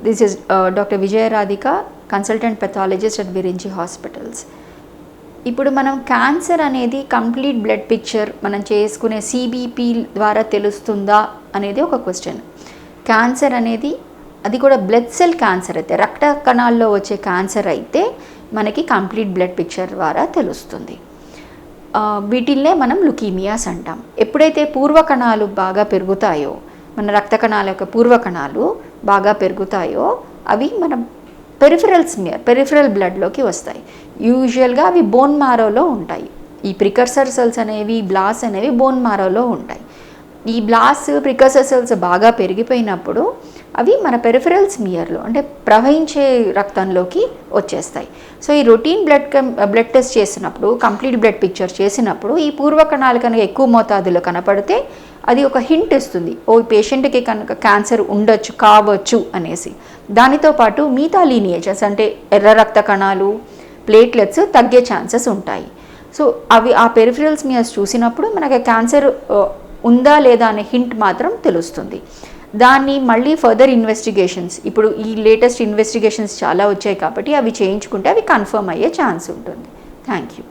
This is doctor Vijaya Radhika, consultant pathologist at Virinchi hospitals. ఇప్పుడు మనం cancer అనేది కంప్లీట్ బ్లడ్ పిక్చర్ మనం చేసుకునే సిబిపి ద్వారా తెలుస్తుందా అనేది ఒక క్వశ్చన్. క్యాన్సర్ అనేది అది కూడా బ్లడ్ సెల్ క్యాన్సర్ అయితే, రక్త కణాల్లో వచ్చే క్యాన్సర్ అయితే మనకి కంప్లీట్ బ్లడ్ పిక్చర్ ద్వారా తెలుస్తుంది. వీటిల్నే మనం లుకీమియాస్ అంటాం. ఎప్పుడైతే పూర్వకణాలు బాగా పెరుగుతాయో, మన రక్త కణాల యొక్క పూర్వకణాలు బాగా పెరుగుతాయో అవి మన పెరిఫరల్ బ్లడ్లోకి వస్తాయి. యూజువల్గా అవి బోన్ మారోలో ఉంటాయి. ఈ ప్రికర్సర్ సెల్స్ అనేవి, బ్లాస్ అనేవి బోన్ మారోలో ఉంటాయి. ఈ బ్లాస్ ప్రికర్సర్ సెల్స్ బాగా పెరిగిపోయినప్పుడు అవి మన పెరిఫరల్ స్మియర్లో అంటే ప్రవహించే రక్తంలోకి వచ్చేస్తాయి. సో ఈ రొటీన్ బ్లడ్ టెస్ట్ చేసినప్పుడు, కంప్లీట్ బ్లడ్ పిక్చర్ చేసినప్పుడు ఈ పూర్వకణాలు కనుక ఎక్కువ మోతాదులో కనపడితే అది ఒక హింట్ ఇస్తుంది, ఓ పేషెంట్కి కనుక క్యాన్సర్ ఉండొచ్చు, కావచ్చు అనేసి. దానితో పాటు మిగతా లీనియేజెస్ అంటే ఎర్ర రక్త కణాలు, ప్లేట్లెట్స్ తగ్గే ఛాన్సెస్ ఉంటాయి. సో అవి ఆ పెరిఫరల్ స్మియర్స్ చూసినప్పుడు మనకి క్యాన్సర్ ఉందా లేదా అనే హింట్ మాత్రం తెలుస్తుంది. దాన్ని మళ్ళీ ఫర్దర్ ఇన్వెస్టిగేషన్స్, ఇప్పుడు ఈ లేటెస్ట్ ఇన్వెస్టిగేషన్స్ చాలా వచ్చాయి కాబట్టి అవి చేయించుకుంటే అవి కన్ఫర్మ్ అయ్యే ఛాన్స్ ఉంటుంది. Thank you.